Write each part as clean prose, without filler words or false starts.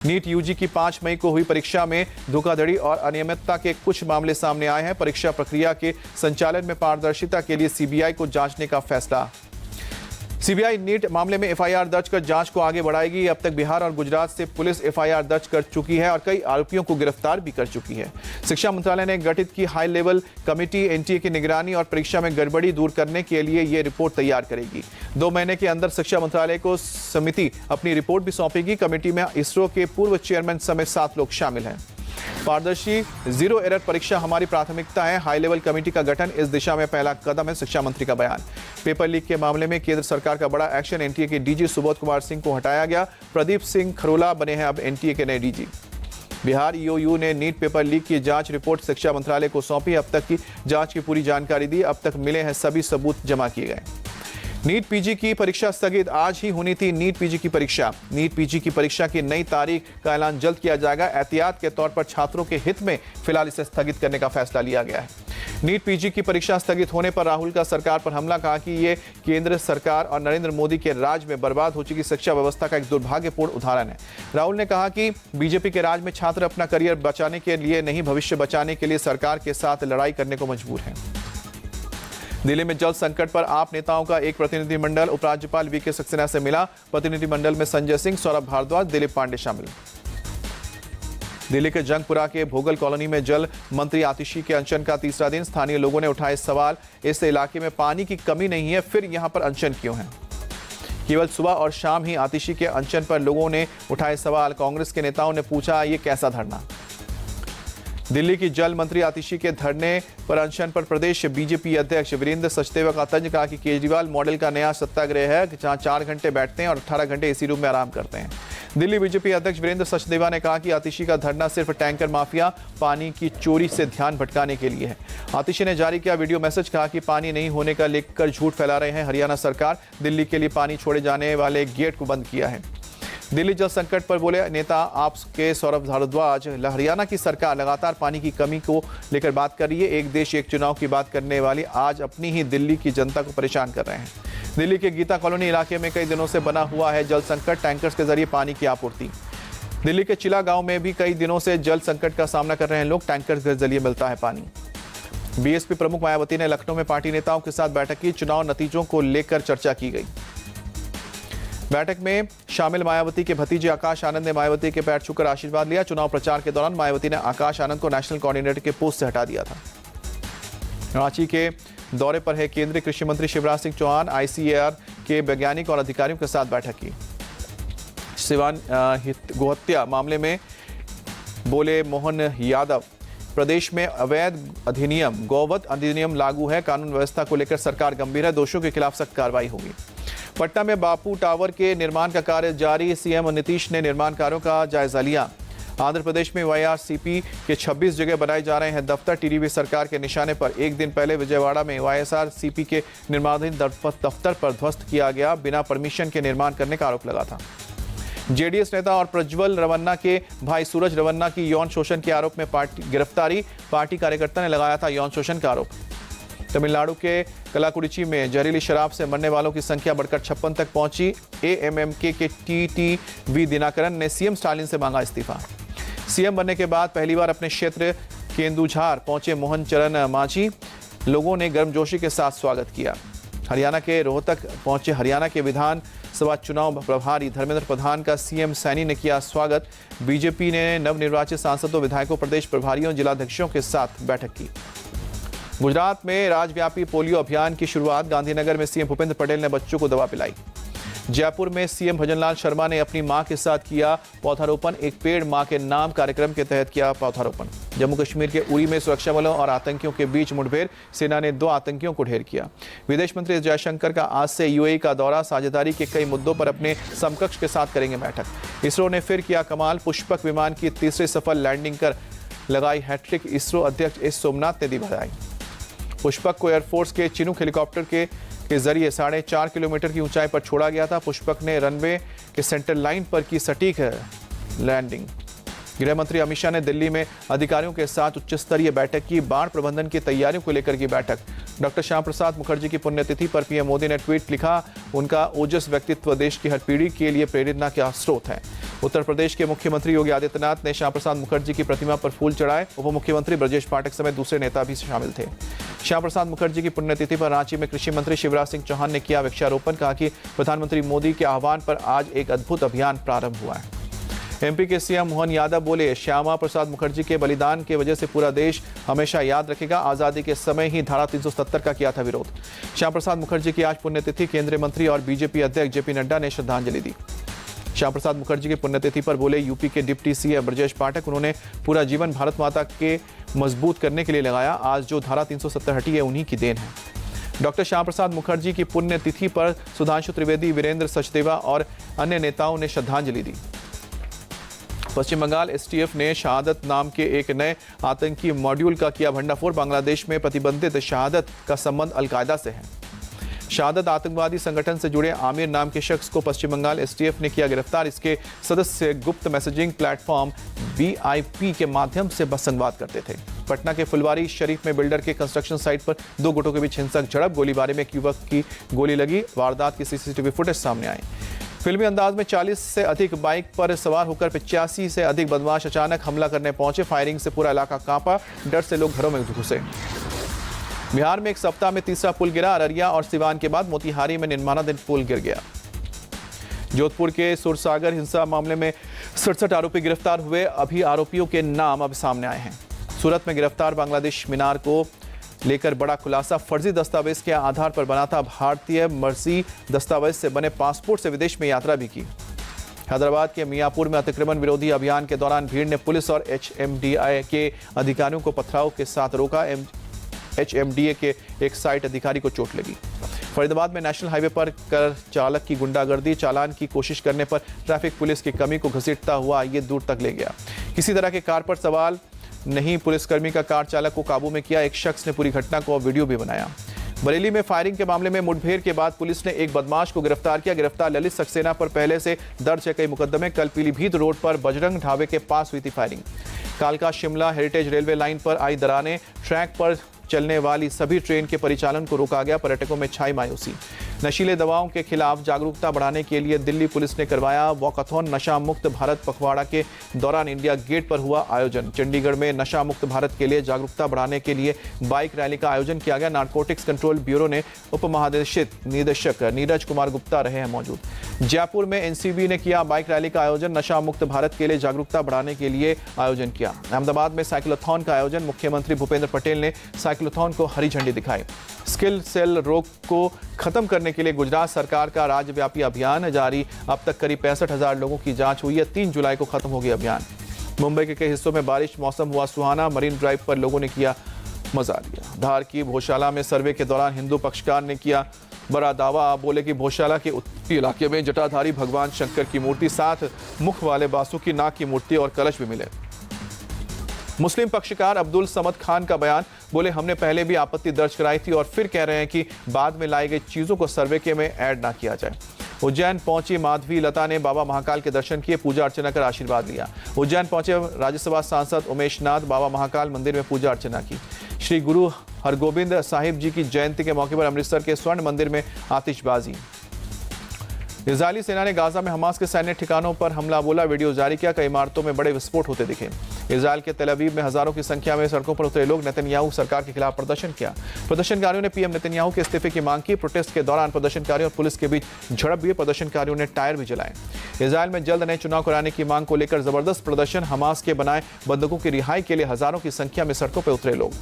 NEET UG की 5 मई को हुई परीक्षा में धोखाधड़ी और अनियमितता के कुछ मामले सामने आए हैं। परीक्षा प्रक्रिया के संचालन में पारदर्शिता के लिए सीबीआई को जांचने का फैसला। सीबीआई नीट मामले में एफआईआर दर्ज कर जांच को आगे बढ़ाएगी। अब तक बिहार और गुजरात से पुलिस एफआईआर दर्ज कर चुकी है और कई आरोपियों को गिरफ्तार भी कर चुकी है। शिक्षा मंत्रालय ने गठित की हाई लेवल कमेटी एनटीए की निगरानी और परीक्षा में गड़बड़ी दूर करने के लिए ये रिपोर्ट तैयार करेगी। 2 महीने के अंदर शिक्षा मंत्रालय को समिति अपनी रिपोर्ट भी सौंपेगी। कमेटी में इसरो के पूर्व चेयरमैन समेत 7 लोग शामिल हैं। पारदर्शी जीरो एरर परीक्षा हमारी प्राथमिकता है। हाई लेवल कमेटी का गठन इस दिशा में पहला कदम है, शिक्षा मंत्री का बयान। पेपर लीक के मामले में केंद्र सरकार का बड़ा एक्शन। एनटीए के डीजी सुबोध कुमार सिंह को हटाया गया। प्रदीप सिंह खरोला बने हैं अब एनटीए के नए डीजी। बिहार ईओयू ने नीट पेपर लीक की जांच रिपोर्ट शिक्षा मंत्रालय को सौंपी। अब तक की जांच की पूरी जानकारी दी। अब तक मिले हैं सभी सबूत जमा किए गए। नीट पीजी की परीक्षा स्थगित। आज ही होनी थी नीट पीजी की परीक्षा। नीट पीजी की परीक्षा की नई तारीख का ऐलान जल्द किया जाएगा। एहतियात के तौर पर छात्रों के हित में फिलहाल इसे स्थगित करने का फैसला लिया गया है। नीट पीजी की परीक्षा स्थगित होने पर राहुल का सरकार पर हमला। कहा कि ये केंद्र सरकार और नरेंद्र मोदी के राज में बर्बाद हो चुकी शिक्षा व्यवस्था का एक दुर्भाग्यपूर्ण उदाहरण है। राहुल ने कहा कि बीजेपी के राज में छात्र अपना करियर बचाने के लिए नहीं, भविष्य बचाने के लिए सरकार के साथ लड़ाई करने को मजबूर हैं। दिल्ली में जल संकट पर आप नेताओं का एक प्रतिनिधिमंडल उपराज्यपाल वीके सक्सेना से मिला। प्रतिनिधिमंडल में संजय सिंह, सौरभ भारद्वाज, दिलीप पांडे शामिल। दिल्ली के जंगपुरा के भोगल कॉलोनी में जल मंत्री आतिशी के अनशन का तीसरा दिन। स्थानीय लोगों ने उठाए सवाल, इस इलाके में पानी की कमी नहीं है, फिर यहां पर अनशन क्यों है? केवल सुबह और शाम ही आतिशी के अनशन पर लोगों ने उठाए सवाल। कांग्रेस के नेताओं ने पूछा, ये कैसा धरना? दिल्ली की जल मंत्री आतिशी के धरने पर अनशन पर प्रदेश बीजेपी अध्यक्ष वीरेंद्र सचदेवा का तंज। कहा कि केजरीवाल मॉडल का नया सत्याग्रह है, जहां 4 घंटे बैठते हैं और 18 घंटे एसी रूम में आराम करते हैं। दिल्ली बीजेपी अध्यक्ष वीरेंद्र सचदेवा ने कहा कि आतिशी का धरना सिर्फ टैंकर माफिया पानी की चोरी से ध्यान भटकाने के लिए है। आतिशी ने जारी किया वीडियो मैसेज। कहा कि पानी नहीं होने का लेकर झूठ फैला रहे हैं। हरियाणा सरकार दिल्ली के लिए पानी छोड़े जाने वाले गेट को बंद किया है। दिल्ली जल संकट पर बोले नेता आप्स के सौरभ भारद्वाज, हरियाणा की सरकार लगातार पानी की कमी को लेकर बात कर रही है। एक देश एक चुनाव की बात करने वाली आज अपनी ही दिल्ली की जनता को परेशान कर रहे हैं। दिल्ली के गीता कॉलोनी इलाके में कई दिनों से बना हुआ है जल संकट। टैंकर्स के जरिए पानी की आपूर्ति। दिल्ली के चिला गांव में भी कई दिनों से जल संकट का सामना कर रहे हैं लोग। टैंकर्स के जरिए मिलता है पानी। बीएसपी प्रमुख मायावती ने लखनऊ में पार्टी नेताओं के साथ बैठक की। चुनाव नतीजों को लेकर चर्चा की गई। बैठक में शामिल मायावती के भतीजे आकाश आनंद ने मायावती के पैर छूकर आशीर्वाद लिया। चुनाव प्रचार के दौरान मायावती ने आकाश आनंद को नेशनल कोऑर्डिनेटर के पोस्ट से हटा दिया था। रांची के दौरे पर है केंद्रीय कृषि मंत्री शिवराज सिंह चौहान। आईसीएआर के वैज्ञानिक और अधिकारियों के साथ बैठक की। सिवान गोहत्या मामले में बोले मोहन यादव, प्रदेश में अवैध अधिनियम गौवध अधिनियम लागू है। कानून व्यवस्था को लेकर सरकार गंभीर है। दोषियों के खिलाफ सख्त कार्रवाई होगी। पटना में बापू टावर के निर्माण का कार्य जारी। सीएम नीतीश ने निर्माण कार्यों का जायजा लिया। आंध्र प्रदेश में वाईआरसीपी के 26 जगह बनाए जा रहे हैं दफ्तर। टीडीपी सरकार के निशाने पर। एक दिन पहले विजयवाड़ा में वाईएसआरसीपी के निर्माणाधीन दफ्तर पर ध्वस्त किया गया। बिना परमिशन के निर्माण करने का आरोप लगा था। जेडीएस नेता और प्रज्वल रवन्ना के भाई सूरज रवन्ना की यौन शोषण के आरोप में गिरफ्तारी। पार्टी कार्यकर्ता ने लगाया था यौन शोषण का आरोप। तमिलनाडु के कलाकुरिची में जहरीली शराब से मरने वालों की संख्या बढ़कर 56 तक पहुंची। एएमएमके के टीटीवी दिनाकरन ने सीएम स्टालिन से मांगा इस्तीफा। सीएम बनने के बाद पहली बार अपने क्षेत्र केंदुझार पहुंचे मोहन चरण मांझी। लोगों ने गर्मजोशी के साथ स्वागत किया। हरियाणा के रोहतक पहुंचे हरियाणा के विधानसभा चुनाव प्रभारी धर्मेंद्र प्रधान का सीएम सैनी ने किया स्वागत। बीजेपी ने नवनिर्वाचित सांसदों, विधायकों, प्रदेश प्रभारियों, जिलाध्यक्षों के साथ बैठक की। गुजरात में राज्यव्यापी पोलियो अभियान की शुरुआत। गांधीनगर में सीएम भूपेंद्र पटेल ने बच्चों को दवा पिलाई। जयपुर में सीएम भजनलाल शर्मा ने अपनी मां के साथ किया पौधारोपण। एक पेड़ मां के नाम कार्यक्रम के तहत किया पौधारोपण। जम्मू कश्मीर के उरी में सुरक्षा बलों और आतंकियों के बीच मुठभेड़। सेना ने 2 आतंकियों को ढेर किया। विदेश मंत्री एस जयशंकर का आज से यूएई का दौरा। साझेदारी के कई मुद्दों पर अपने समकक्ष के साथ करेंगे बैठक। इसरो ने फिर किया कमाल। पुष्पक विमान की तीसरी सफल लैंडिंग कर लगाई हैट्रिक। इसरो अध्यक्ष एस सोमनाथ ने दी बधाई। पुष्पक को एयरफोर्स के चिनूक हेलीकॉप्टर के जरिए 4.5 किलोमीटर की ऊंचाई पर छोड़ा गया था। पुष्पक ने रनवे के सेंटर लाइन पर की सटीक लैंडिंग। गृह मंत्री अमित शाह ने दिल्ली में अधिकारियों के साथ उच्च स्तरीय बैठक की। बाढ़ प्रबंधन की तैयारियों को लेकर की बैठक। डॉक्टर श्याम प्रसाद मुखर्जी की पुण्यतिथि पर पीएम मोदी ने ट्वीट लिखा, उनका ओजस व्यक्तित्व देश की हर पीढ़ी के लिए प्रेरणा का स्रोत है। उत्तर प्रदेश के मुख्यमंत्री योगी आदित्यनाथ ने श्याम प्रसाद मुखर्जी की प्रतिमा पर फूल चढ़ाए। उप मुख्यमंत्री ब्रजेश पाठक समेत दूसरे नेता भी शामिल थे। श्याम प्रसाद मुखर्जी की पुण्यतिथि पर रांची में कृषि मंत्री शिवराज सिंह चौहान ने किया वृक्षारोपण। कहा कि प्रधानमंत्री मोदी के आह्वान पर आज एक अद्भुत अभियान प्रारंभ हुआ है। एमपी के सीएम मोहन यादव बोले, श्यामा प्रसाद मुखर्जी के बलिदान की वजह से पूरा देश हमेशा याद रखेगा। आजादी के समय ही धारा 370 का किया था विरोध। श्याम प्रसाद मुखर्जी की आज पुण्यतिथि। केंद्रीय मंत्री और बीजेपी अध्यक्ष जेपी नड्डा ने श्रद्धांजलि दी। श्याम प्रसाद मुखर्जी की पुण्यतिथि पर बोले यूपी के डिप्टी सीएम ब्रजेश पाठक, उन्होंने पूरा जीवन भारत माता के मजबूत करने के लिए लगाया। आज जो धारा 370 हटी है उन्हीं की देन है। डॉक्टर श्याम प्रसाद मुखर्जी की पुण्यतिथि पर सुधांशु त्रिवेदी, वीरेंद्र सचदेवा और अन्य नेताओं ने श्रद्धांजलि दी। पश्चिम बंगाल एसटीएफ ने शहादत नाम के एक नए आतंकी मॉड्यूल का किया भंडाफोड़। बांग्लादेश में प्रतिबंधित शहादत का संबंध अलकायदा से है। शहादत आतंकवादी संगठन से जुड़े आमिर नाम के शख्स को पश्चिम बंगाल एसटीएफ ने किया गिरफ्तार। इसके सदस्य गुप्त मैसेजिंग प्लेटफॉर्म VIP के माध्यम से बस संवाद करते थे। पटना के फुलवारी शरीफ में बिल्डर के कंस्ट्रक्शन साइट पर दो गुटों के बीच हिंसक झड़प। गोलीबारी में एक युवक की गोली लगी। वारदात की सीसीटीवी फुटेज सामने आई। फिल्मी अंदाज में 40 से अधिक बाइक पर सवार होकर 85 से अधिक बदमाश अचानक हमला करने पहुंचे। फायरिंग से पूरा इलाका कांपा। डर से लोग घरों में घुसे। बिहार में एक सप्ताह में तीसरा पुल गिरा। अररिया और सिवान के बाद मोतिहारी में निर्माणाधीन पुल गिर गया। जोधपुर के सुरसागर हिंसा मामले में 67 आरोपी गिरफ्तार हुए। अभी आरोपियों के नाम अब सामने आए हैं। सूरत में गिरफ्तार बांग्लादेश मीनार को लेकर बड़ा खुलासा। फर्जी दस्तावेज के आधार पर बना था। भारतीय मर्जी दस्तावेज से बने पासपोर्ट से विदेश में यात्रा भी की। हैदराबाद के मियापुर में अतिक्रमण विरोधी अभियान के दौरान भीड़ ने पुलिस और HMDA के अधिकारियों को पथराव के साथ रोका। HMDA के एक साइट अधिकारी को चोट लगी। फरीदाबाद में नेशनल हाईवे पर कर चालक की गुंडागर्दी। चालान की कोशिश करने पर ट्रैफिक पुलिस की कमी को घसीटता हुआ ये दूर तक ले गया। किसी तरह के कार पर सवाल नहीं, पुलिसकर्मी का कार चालक को काबू में किया। एक शख्स ने पूरी घटना को वीडियो भी बनाया। बरेली में फायरिंग के मामले में मुठभेड़ के बाद पुलिस ने एक बदमाश को गिरफ्तार किया। गिरफ्तार ललित सक्सेना पर पहले से दर्ज है कई मुकदमे। कल पीलीभीत रोड पर बजरंग ढाबे के पास हुई थी फायरिंग। कालका शिमला हेरिटेज रेलवे लाइन पर आई दरारें। ट्रैक पर चलने वाली सभी ट्रेन के परिचालन को रोका गया। पर्यटकों में छाई मायूसी। नशीले दवाओं के खिलाफ जागरूकता बढ़ाने के लिए दिल्ली पुलिस ने करवाया वॉकाथॉन। नशा मुक्त भारत पखवाड़ा के दौरान इंडिया गेट पर हुआ आयोजन। चंडीगढ़ में नशा मुक्त भारत के लिए जागरूकता बढ़ाने के लिए बाइक रैली का आयोजन किया गया। नारकोटिक्स कंट्रोल ब्यूरो ने उप महानिदेशक नीरज कुमार गुप्ता रहे हैं मौजूद। जयपुर में NCB ने किया बाइक रैली का आयोजन। नशा मुक्त भारत के लिए जागरूकता बढ़ाने के लिए आयोजन किया। अहमदाबाद में साइक्लोथॉन का आयोजन। मुख्यमंत्री भूपेंद्र पटेल ने साइक्लोथॉन को हरी झंडी दिखाई। स्किल सेल रोग को खत्म करने के लिए गुजरात सरकार का राज्यव्यापी अभियान जारी। अब तक करीब 65,000 लोगों की जांच हुई है। 3 जुलाई को खत्म होगी अभियान। मुंबई के कई हिस्सों में बारिश, मौसम हुआ सुहाना। मरीन ड्राइव पर लोगों ने किया मजा लिया। धार की भोशाला में सर्वे के दौरान हिंदू पक्षकार ने किया बड़ा दावा। बोले कि भोशाला के उत्तरी इलाके में जटाधारी भगवान शंकर की मूर्ति, साथ मुख वाले बासुकी नाग की मूर्ति और कलश भी मिले। मुस्लिम पक्षकार अब्दुल समद खान का बयान। बोले, हमने पहले भी आपत्ति दर्ज कराई थी और फिर कह रहे हैं कि बाद में लाई गई चीजों को सर्वे के में ऐड ना किया जाए। उज्जैन पहुंची माधवी लता ने बाबा महाकाल के दर्शन किए, पूजा अर्चना कर आशीर्वाद लिया। उज्जैन पहुंचे राज्यसभा सांसद उमेश नाथ, बाबा महाकाल मंदिर में पूजा अर्चना की। श्री गुरु हरगोबिंद साहिब जी की जयंती के मौके पर अमृतसर के स्वर्ण मंदिर में आतिशबाजी। इजरायली सेना ने गाजा में हमास के सैन्य ठिकानों पर हमला बोला, वीडियो जारी किया। कई इमारतों में बड़े विस्फोट होते दिखे। इजरायल के तेल अवीव में हजारों की संख्या में सड़कों पर उतरे लोग। नेतन्याहू सरकार के खिलाफ प्रदर्शन किया। प्रदर्शनकारियों ने पीएम नेतन्याहू के इस्तीफे की मांग की। प्रोटेस्ट के दौरान प्रदर्शनकारियों और पुलिस के बीच झड़प भी। प्रदर्शनकारियों ने टायर भी जलाए। इजरायल में जल्द नए चुनाव कराने की मांग को लेकर जबरदस्त प्रदर्शन। हमास के बनाए बंधकों की रिहाई के लिए हजारों की संख्या में सड़कों पर उतरे लोग।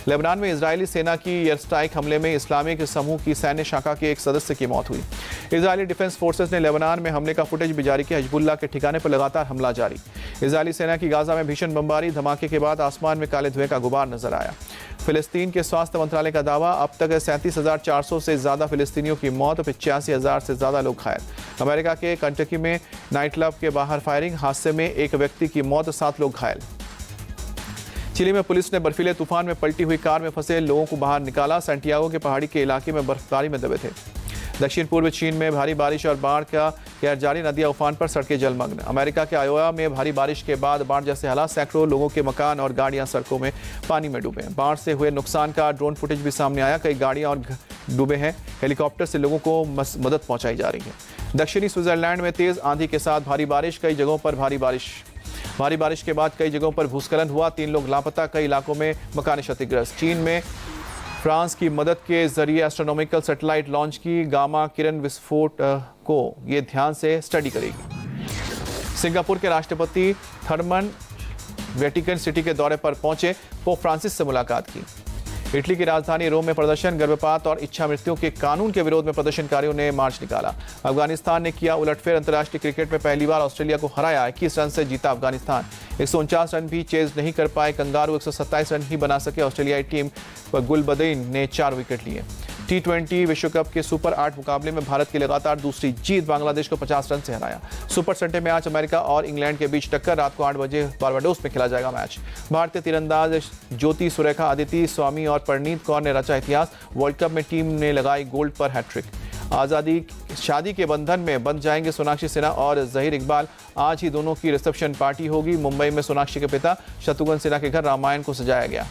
लेबनान में इजरायली सेना की एयर स्ट्राइक हमले में इस्लामिक समूह की सैन्य शाखा के एक सदस्य की मौत हुई। इजरायली डिफेंस फोर्सेस ने लेबनान में हमले का फुटेज भी जारी किया। हिजबुल्लाह के ठिकाने पर लगातार हमला जारी। इजरायली सेना की गाजा में भीषण बमबारी। धमाके के बाद आसमान में काले धुएं का गुबार नजर आया। फिलिस्तीन के स्वास्थ्य मंत्रालय का दावा, अब तक 37,400 से ज्यादा फिलिस्तीनियों की मौत, 85,000 से ज्यादा लोग घायल। अमेरिका के कंटकी में नाइट क्लब के बाहर फायरिंग, हादसे में एक व्यक्ति की मौत, 7 लोग घायल। चिली में पुलिस ने बर्फीले तूफान में पलटी हुई कार में फंसे लोगों को बाहर निकाला। सैंटियागो के पहाड़ी के इलाके में बर्फबारी में दबे थे। दक्षिण पूर्व चीन में भारी बारिश और बाढ़ का कहर जारी, नदियां उफान पर, सड़कें जलमग्न। अमेरिका के आयोवा में भारी बारिश के बाद बाढ़ जैसे हालात, सैकड़ों लोगों के मकान और गाड़ियां सड़कों में पानी में डूबे। बाढ़ से हुए नुकसान का ड्रोन फुटेज भी सामने आया, कई गाड़ियां और डूबे हैं। हेलीकॉप्टर से लोगों को मदद पहुंचाई जा रही है। दक्षिणी स्विट्जरलैंड में तेज आंधी के साथ भारी बारिश, कई जगहों पर भारी बारिश के बाद कई जगहों पर भूस्खलन हुआ, 3 लोग लापता, कई इलाकों में मकान क्षतिग्रस्त। चीन में फ्रांस की मदद के जरिए एस्ट्रोनॉमिकल सैटेलाइट लॉन्च की, गामा किरण विस्फोट को ये ध्यान से स्टडी करेगी। सिंगापुर के राष्ट्रपति थर्मन वेटिकन सिटी के दौरे पर पहुंचे, पोप फ्रांसिस से मुलाकात की। इटली की राजधानी रोम में प्रदर्शन, गर्भपात और इच्छा मृत्यु के कानून के विरोध में प्रदर्शनकारियों ने मार्च निकाला। अफगानिस्तान ने किया उलटफेर, अंतर्राष्ट्रीय क्रिकेट में पहली बार ऑस्ट्रेलिया को हराया, 21 रन से जीता अफगानिस्तान। 149 रन भी चेज नहीं कर पाए कंगारू, 127 रन ही बना सके ऑस्ट्रेलियाई टीम पर गुलबदीन ने 4 विकेट लिए। T20 विश्व कप के सुपर 8 मुकाबले में भारत की लगातार दूसरी जीत, बांग्लादेश को 50 रन से हराया। सुपर संडे में आज अमेरिका और इंग्लैंड के बीच टक्कर, रात को 8 बजे बारबाडोस में खेला जाएगा मैच। भारतीय तीरंदाज ज्योति सुरेखा, आदिति स्वामी और परनीत कौर ने रचा इतिहास, वर्ल्ड कप में टीम ने लगाई गोल्ड पर हैट्रिक। आज़ादी शादी के बंधन में बंध जाएंगे सोनाक्षी सिन्हा और जहीर इकबाल, आज ही दोनों की रिसेप्शन पार्टी होगी। मुंबई में सोनाक्षी के पिता शत्रुघ्न सिन्हा के घर रामायण को सजाया गया।